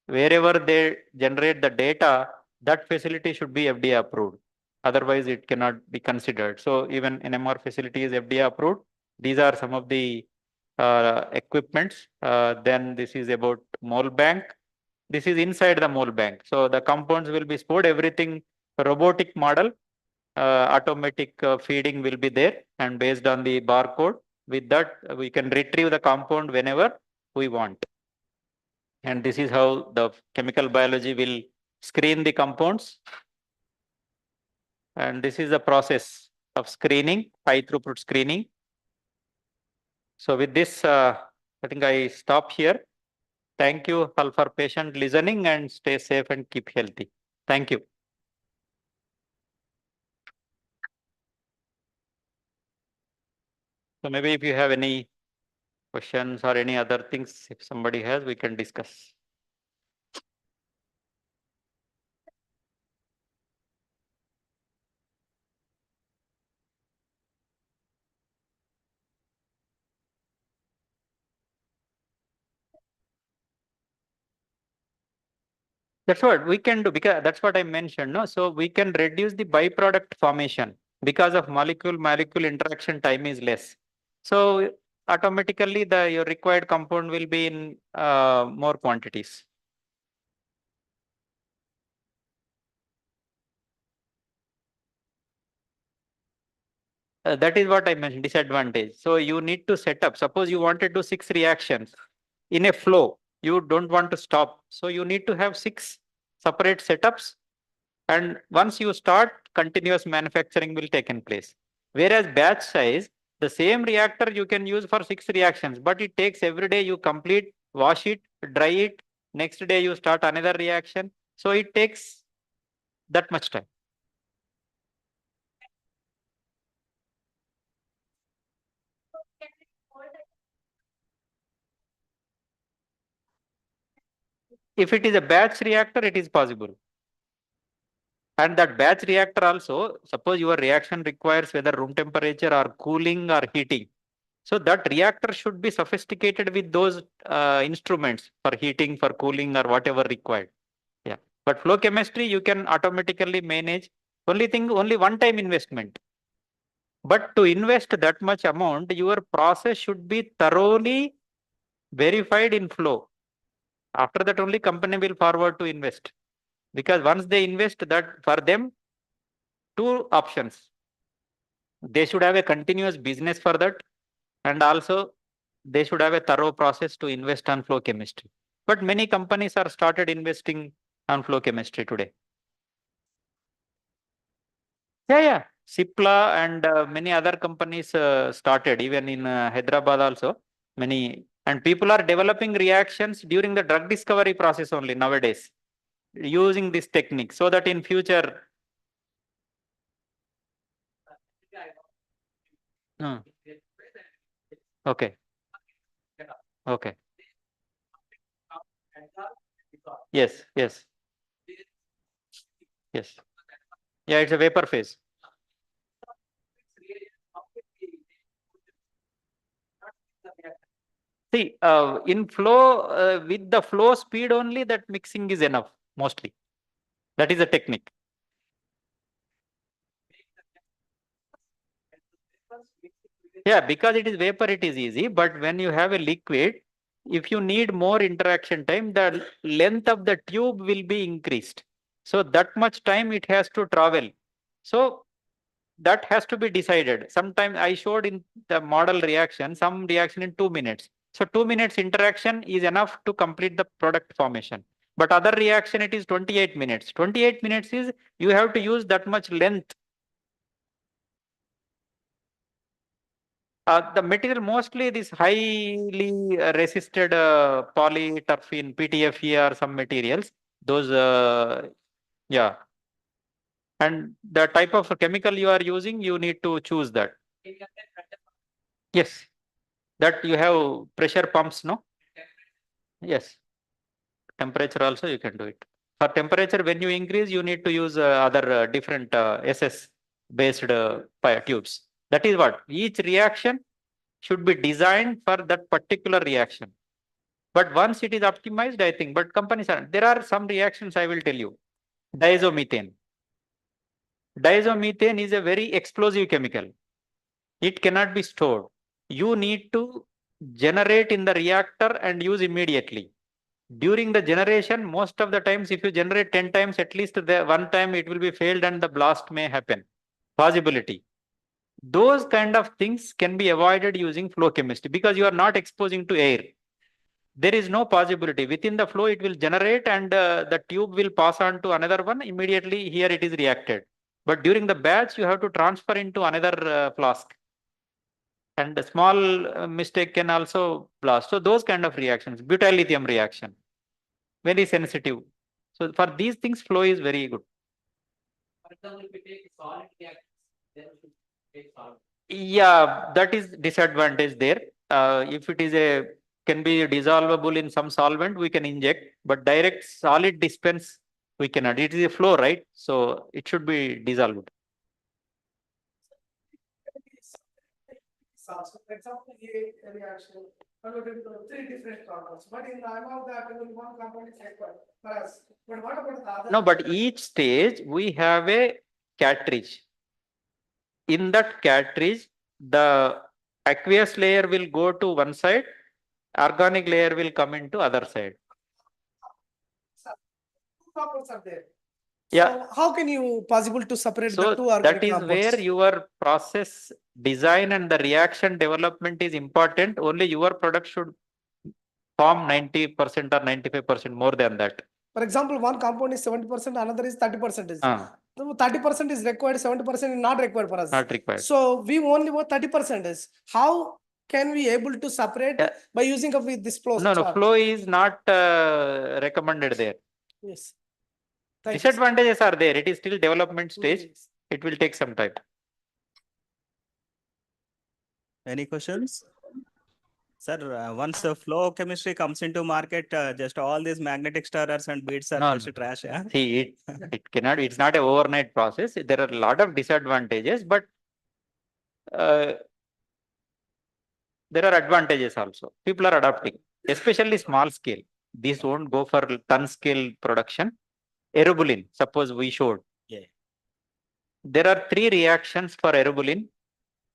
wherever they generate the data, that facility should be FDA approved. Otherwise, it cannot be considered. So even NMR facility is FDA approved. These are some of the equipments. Then this is about mole bank. This is inside the mole bank. So the compounds will be stored, everything robotic model, automatic feeding will be there, and based on the barcode, with that we can retrieve the compound whenever we want. And this is how the chemical biology will screen the compounds. And this is the process of screening, high throughput screening. So with this, I think I stop here. Thank you all for patient listening, and stay safe and keep healthy. Thank you. So maybe if you have any questions or any other things, if somebody has, we can discuss. That's what we can do, because that's what I mentioned. No, so we can reduce the byproduct formation because of molecule interaction time is less. So automatically your required compound will be in more quantities. That is what I mentioned, disadvantage. So you need to set up. Suppose you wanted to do 6 reactions in a flow. You don't want to stop. So you need to have 6 separate setups. And once you start, continuous manufacturing will take in place. Whereas batch size, the same reactor you can use for 6 reactions, but it takes every day you complete, wash it, dry it. Next day you start another reaction. So it takes that much time. If it is a batch reactor, it is possible. And that batch reactor also, suppose your reaction requires whether room temperature or cooling or heating. So that reactor should be sophisticated with those instruments for heating, for cooling, or whatever required. Yeah. But flow chemistry, you can automatically manage. Only thing, only one-time investment. But to invest that much amount, your process should be thoroughly verified in flow. After that, only company will forward to invest. Because once they invest, that for them, 2 options. They should have a continuous business for that, and also they should have a thorough process to invest on flow chemistry. But many companies are started investing on flow chemistry today. Yeah. Cipla and many other companies started, even in Hyderabad also. Many, and people are developing reactions during the drug discovery process only nowadays, using this technique, so that in future Hmm. Okay. Okay. Yes. Yes. Yes. Yeah, it's a vapor phase. See, in flow, with the flow speed only, that mixing is enough, mostly. That is a technique. Yeah, because it is vapor, it is easy. But when you have a liquid, if you need more interaction time, the length of the tube will be increased. So that much time it has to travel. So that has to be decided. Sometimes I showed in the model reaction, some reaction in 2 minutes. So 2 minutes interaction is enough to complete the product formation. But other reaction, it is 28 minutes. 28 minutes is you have to use that much length. The material mostly this highly resisted polyterpene, PTFE or some materials. Those, yeah. And the type of chemical you are using, you need to choose that. Yes, that you have pressure pumps, no? Yes, temperature also you can do it. For temperature, when you increase, you need to use other different SS based tubes. That is what each reaction should be designed for that particular reaction. But once it is optimized, I think, but companies are, there are some reactions I will tell you. Diazomethane. Diazomethane is a very explosive chemical. It cannot be stored. You need to generate in the reactor and use immediately. During the generation, most of the times, if you generate 10 times, at least the one time it will be failed and the blast may happen. Possibility. Those kind of things can be avoided using flow chemistry because you are not exposing to air. There is no possibility. Within the flow, it will generate and the tube will pass on to another one. Immediately here it is reacted. But during the batch, you have to transfer into another flask. And a small mistake can also blast. So those kind of reactions, butyl lithium reaction, very sensitive. So for these things, flow is very good. Yeah, that is disadvantage there. If it is a can be dissolvable in some solvent, we can inject, but direct solid dispense we cannot. It is a flow, right? So it should be dissolved. So, for example, a reaction converted to three different compounds, but in the amount that only one compound is required for us. But what about the other? No, but each stage we have a cartridge. In that cartridge, the aqueous layer will go to one side, organic layer will come into other side. So, two compounds are there. Yeah. So how can you possible to separate the two So organic that is compounds? where your process design and the reaction development is important. Only your product should form 90% or 95% more than that. For example, one compound is 70%, another is 30%. Ah, So 30% is required, 70% is not required for us. not required. So we only want 30%. How can we able to separate Yeah. by using of this flow No, chart? flow is not recommended there. Yes. Thank you, sir. Disadvantages are there. It is still development stage. Yes. It will take some time. Any questions? Sir, once the flow chemistry comes into market, just all these magnetic stirrers and beads are No, just no. trash. Yeah? See, it cannot, it's not an overnight process. There are a lot of disadvantages, but uh, there are advantages also. People are adopting, especially small scale. These won't go for ton scale production. Eribulin, suppose we showed. Yeah. There are three reactions for eribulin.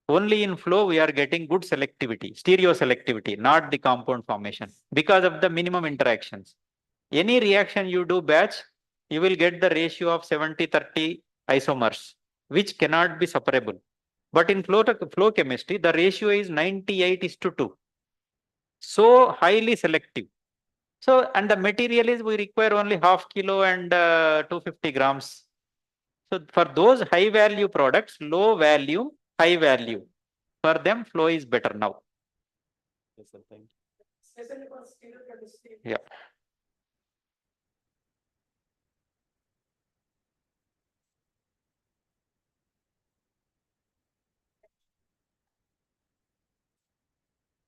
Only in flow we are getting good selectivity, stereo selectivity, not the compound formation because of the minimum interactions. Any reaction you do batch, you will get the ratio of 70-30 isomers, which cannot be separable. But in flow chemistry, the ratio is 98:2. So highly selective. So, and the material is we require only half kilo and 250 grams. So for those high value products, low value, high value, for them flow is better now. Yes, sir, thank you. Yeah.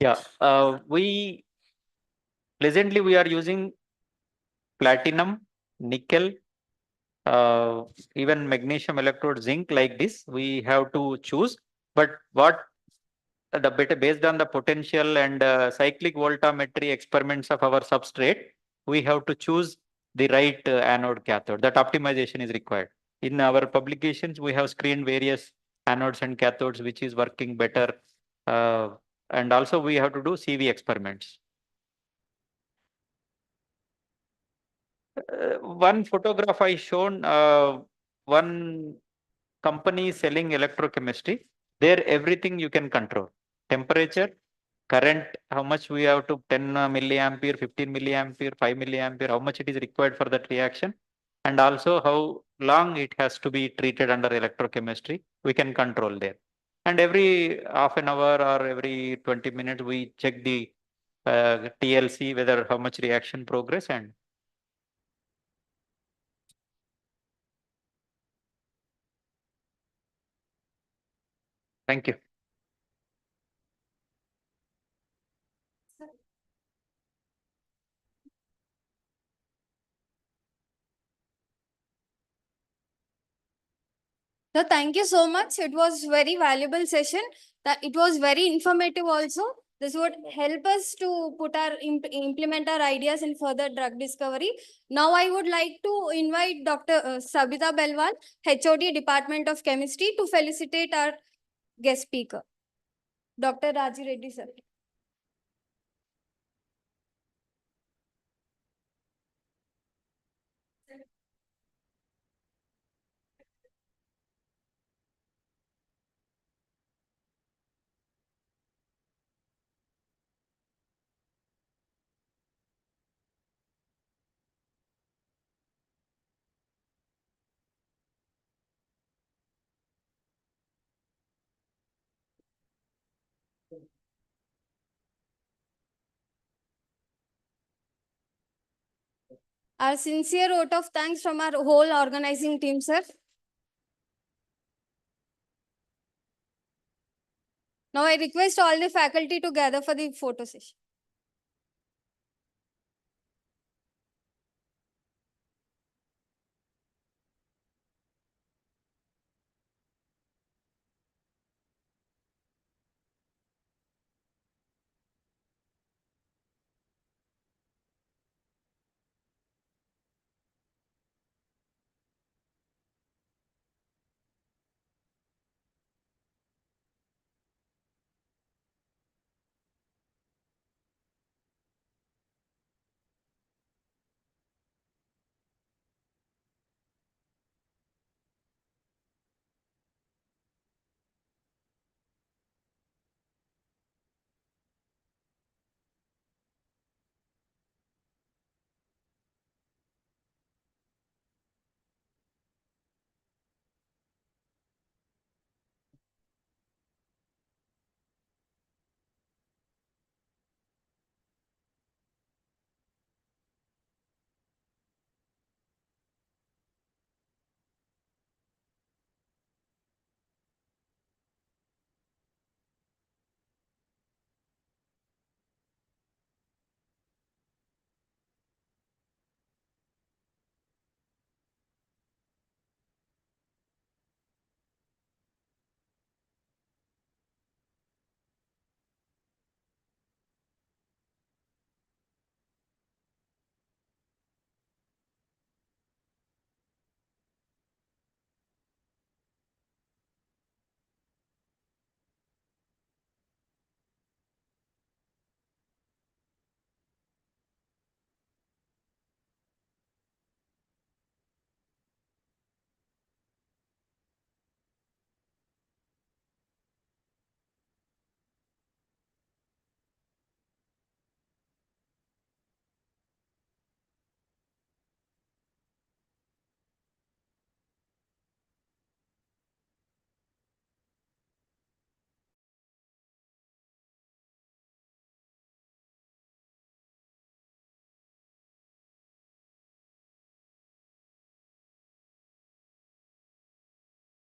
Yeah, we presently we are using platinum, nickel, even magnesium electrode, zinc like this. We have to choose, but what the better based on the potential and cyclic voltammetry experiments of our substrate, we have to choose the right anode cathode. That optimization is required. In our publications, we have screened various anodes and cathodes, which is working better. And also we have to do CV experiments. One photograph I shown, one company selling electrochemistry. There everything you can control. Temperature, current, how much we have to 10 milliampere, 15 milliampere, 5 milliampere, how much it is required for that reaction. And also how long it has to be treated under electrochemistry, we can control there. And every half an hour or every 20 minutes, we check the TLC, whether how much reaction progress and thank you. So thank you so much. It was very valuable session. That it was very informative also. This would help us to put our implement our ideas in further drug discovery. Now I would like to invite Dr. Sabita Belwan, HOD Department of Chemistry, to felicitate our guest speaker, Dr. Raji Reddy sir. Our sincere vote of thanks from our whole organizing team, sir. Now I request all the faculty to gather for the photo session.